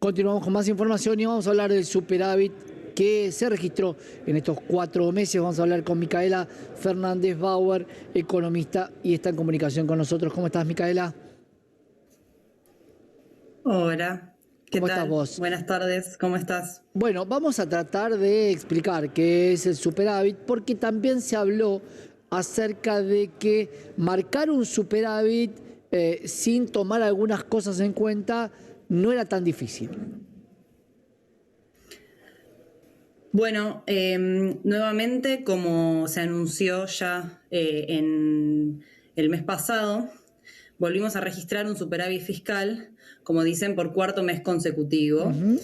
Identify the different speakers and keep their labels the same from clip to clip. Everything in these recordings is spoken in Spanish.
Speaker 1: Continuamos con más información y vamos a hablar del superávit que se registró en estos 4 meses. Vamos a hablar con Micaela Fernández Bauer, economista, y está en comunicación con nosotros. ¿Cómo estás, Micaela?
Speaker 2: Hola, ¿qué
Speaker 1: ¿Cómo estás
Speaker 2: tal?
Speaker 1: vos?
Speaker 2: Buenas tardes, ¿cómo estás?
Speaker 1: Bueno, vamos a tratar de explicar qué es el superávit, porque también se habló acerca de que marcar un superávit sin tomar algunas cosas en cuenta no era tan difícil.
Speaker 2: Bueno, nuevamente, como se anunció ya en el mes pasado, volvimos a registrar un superávit fiscal, como dicen, por cuarto mes consecutivo. Lo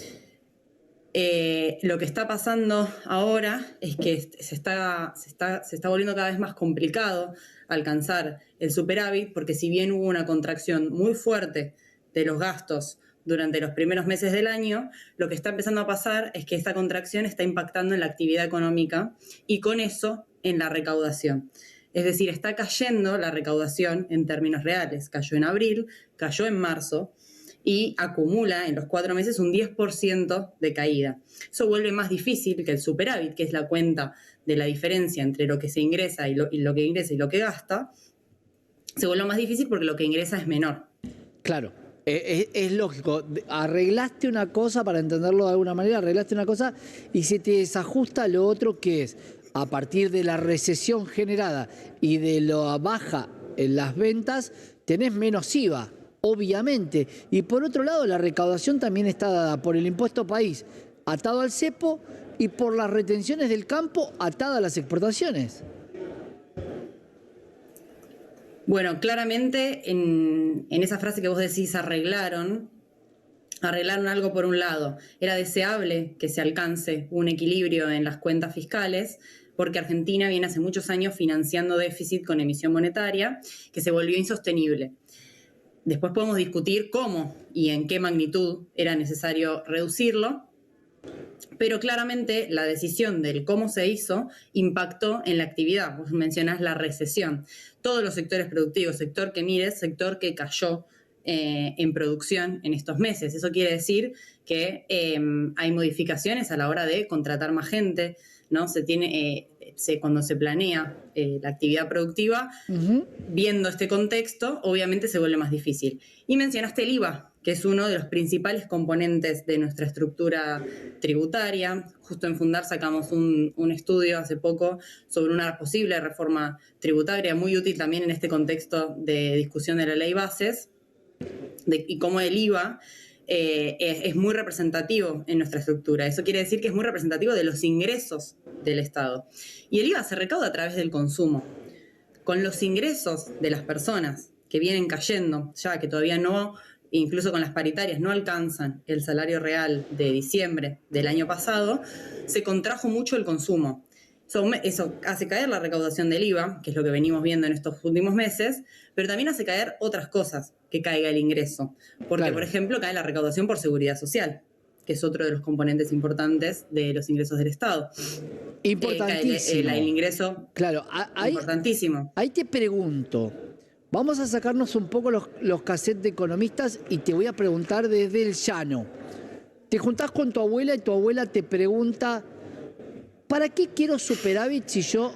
Speaker 2: que está pasando ahora es que se está volviendo cada vez más complicado alcanzar el superávit, porque si bien hubo una contracción muy fuerte de los gastos durante los primeros meses del año, lo que está empezando a pasar es que esta contracción está impactando en la actividad económica y con eso en la recaudación. Es decir, está cayendo la recaudación en términos reales. Cayó en abril, cayó en marzo, y acumula en los 4 meses un 10% de caída. Eso vuelve más difícil que el superávit, que es la cuenta de la diferencia entre lo que se ingresa y lo que ingresa y lo que gasta. Se vuelve más difícil porque lo que ingresa es menor.
Speaker 1: Claro, es lógico. Arreglaste una cosa, para entenderlo de alguna manera, arreglaste una cosa y se te desajusta lo otro, que es a partir de la recesión generada y de la baja en las ventas, tenés menos IVA, obviamente. Y por otro lado, la recaudación también está dada por el impuesto país atado al cepo y por las retenciones del campo atadas a las exportaciones.
Speaker 2: Bueno, claramente en esa frase que vos decís arreglaron algo por un lado. Era deseable que se alcance un equilibrio en las cuentas fiscales, porque Argentina viene hace muchos años financiando déficit con emisión monetaria, que se volvió insostenible. Después podemos discutir cómo y en qué magnitud era necesario reducirlo, pero claramente la decisión del cómo se hizo impactó en la actividad. Vos mencionás la recesión. Todos los sectores productivos, sector que mires, sector que cayó en producción en estos meses. Eso quiere decir que hay modificaciones a la hora de contratar más gente, ¿no? Cuando se planea la actividad productiva, viendo este contexto, obviamente se vuelve más difícil. Y mencionaste el IVA, que es uno de los principales componentes de nuestra estructura tributaria. Justo en Fundar sacamos un estudio hace poco sobre una posible reforma tributaria, muy útil también en este contexto de discusión de la ley bases, y cómo el IVA es muy representativo en nuestra estructura. Eso quiere decir que es muy representativo de los ingresos del Estado. Y el IVA se recauda a través del consumo. Con los ingresos de las personas que vienen cayendo, ya que todavía no, incluso con las paritarias, no alcanzan el salario real de diciembre del año pasado, se contrajo mucho el consumo. Eso hace caer la recaudación del IVA, que es lo que venimos viendo en estos últimos meses, pero también hace caer otras cosas que caiga el ingreso. Porque,
Speaker 1: Claro.
Speaker 2: por ejemplo, cae la recaudación por seguridad social, que es otro de los componentes importantes de los ingresos del Estado.
Speaker 1: Importantísimo.
Speaker 2: Cae el ingreso,
Speaker 1: Claro,
Speaker 2: importantísimo.
Speaker 1: ahí te pregunto, vamos a sacarnos un poco los cassettes de economistas y te voy a preguntar desde el llano. Te juntás con tu abuela y tu abuela te pregunta, ¿para qué quiero superávit si yo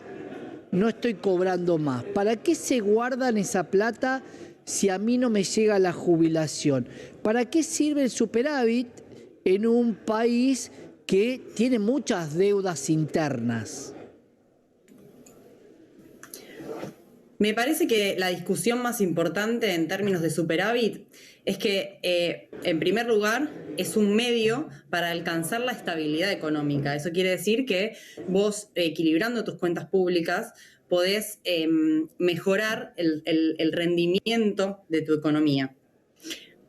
Speaker 1: no estoy cobrando más? ¿Para qué se guardan esa plata si a mí no me llega la jubilación? ¿Para qué sirve el superávit en un país que tiene muchas deudas internas?
Speaker 2: Me parece que la discusión más importante en términos de superávit es que, en primer lugar, es un medio para alcanzar la estabilidad económica. Eso quiere decir que vos, equilibrando tus cuentas públicas, podés mejorar el rendimiento de tu economía.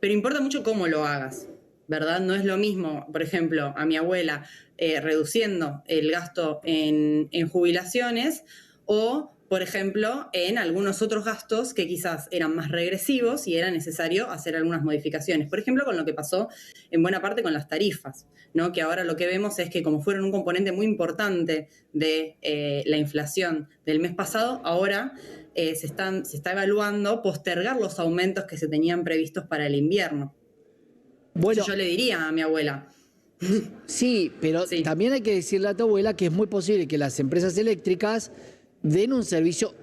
Speaker 2: Pero importa mucho cómo lo hagas, ¿verdad? No es lo mismo, por ejemplo, a mi abuela reduciendo el gasto en jubilaciones o, por ejemplo, en algunos otros gastos que quizás eran más regresivos y era necesario hacer algunas modificaciones. Por ejemplo, con lo que pasó en buena parte con las tarifas, ¿no? Que ahora lo que vemos es que como fueron un componente muy importante de la inflación del mes pasado, ahora se está evaluando postergar los aumentos que se tenían previstos para el invierno.
Speaker 1: Bueno,
Speaker 2: Yo le diría a mi abuela.
Speaker 1: sí, pero
Speaker 2: Sí.
Speaker 1: también hay que decirle a tu abuela que es muy posible que las empresas eléctricas den un servicio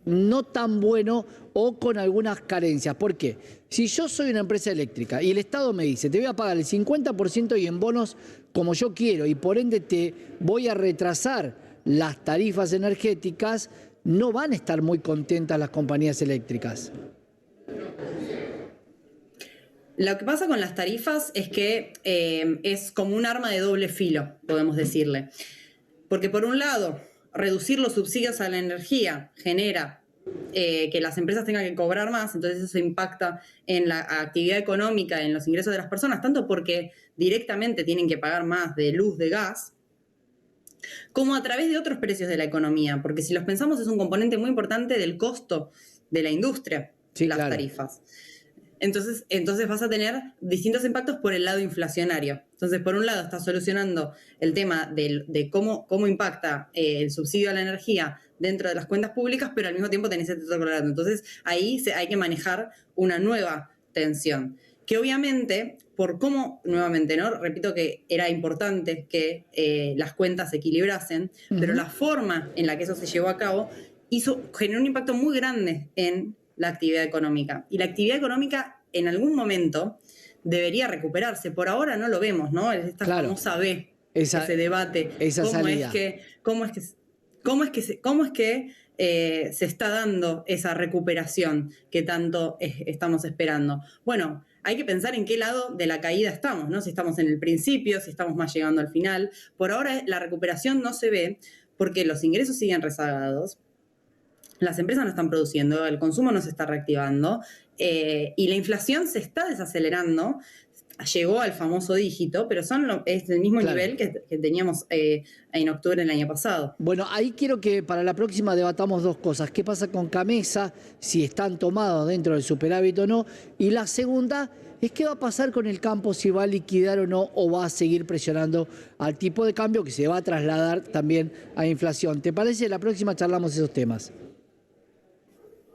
Speaker 1: no tan bueno o con algunas carencias. ¿Por qué? Si yo soy una empresa eléctrica y el Estado me dice, te voy a pagar el 50% y en bonos como yo quiero y por ende te voy a retrasar las tarifas energéticas, no van a estar muy contentas las compañías eléctricas.
Speaker 2: Lo que pasa con las tarifas es que es como un arma de doble filo, podemos decirle. Porque por un lado, reducir los subsidios a la energía genera que las empresas tengan que cobrar más, entonces eso impacta en la actividad económica, en los ingresos de las personas, tanto porque directamente tienen que pagar más de luz, de gas, como a través de otros precios de la economía, porque si los pensamos es un componente muy importante del costo de la industria,
Speaker 1: Sí,
Speaker 2: las
Speaker 1: claro.
Speaker 2: tarifas. Entonces vas a tener distintos impactos por el lado inflacionario. Entonces, por un lado, estás solucionando el tema de cómo impacta el subsidio a la energía dentro de las cuentas públicas, pero al mismo tiempo tenés este otro lado. Entonces, ahí hay que manejar una nueva tensión. Que obviamente, por cómo, nuevamente, ¿no? Repito que era importante que las cuentas se equilibrasen, pero la forma en la que eso se llevó a cabo generó un impacto muy grande en la actividad económica. Y la actividad económica en algún momento debería recuperarse. Por ahora no lo vemos, ¿no? Esta
Speaker 1: Claro.
Speaker 2: famosa B
Speaker 1: Esa-
Speaker 2: que se debate.
Speaker 1: esa salida.
Speaker 2: ¿Cómo es que se está dando esa recuperación que tanto estamos esperando? Bueno, hay que pensar en qué lado de la caída estamos, ¿no? Si estamos en el principio, si estamos más llegando al final. Por ahora la recuperación no se ve porque los ingresos siguen rezagados, las empresas no están produciendo, el consumo no se está reactivando y la inflación se está desacelerando. Llegó al famoso dígito, pero es el mismo
Speaker 1: Claro.
Speaker 2: nivel que teníamos en octubre del año pasado.
Speaker 1: Bueno, ahí quiero que para la próxima debatamos dos cosas. ¿Qué pasa con Camesa? Si están tomados dentro del superávit o no. Y la segunda es qué va a pasar con el campo, si va a liquidar o no, o va a seguir presionando al tipo de cambio que se va a trasladar también a inflación. ¿Te parece? La próxima charlamos esos temas.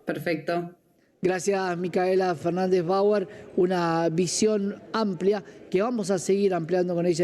Speaker 2: Perfecto.
Speaker 1: Gracias, Micaela Fernández Bauer. Una visión amplia que vamos a seguir ampliando con ella.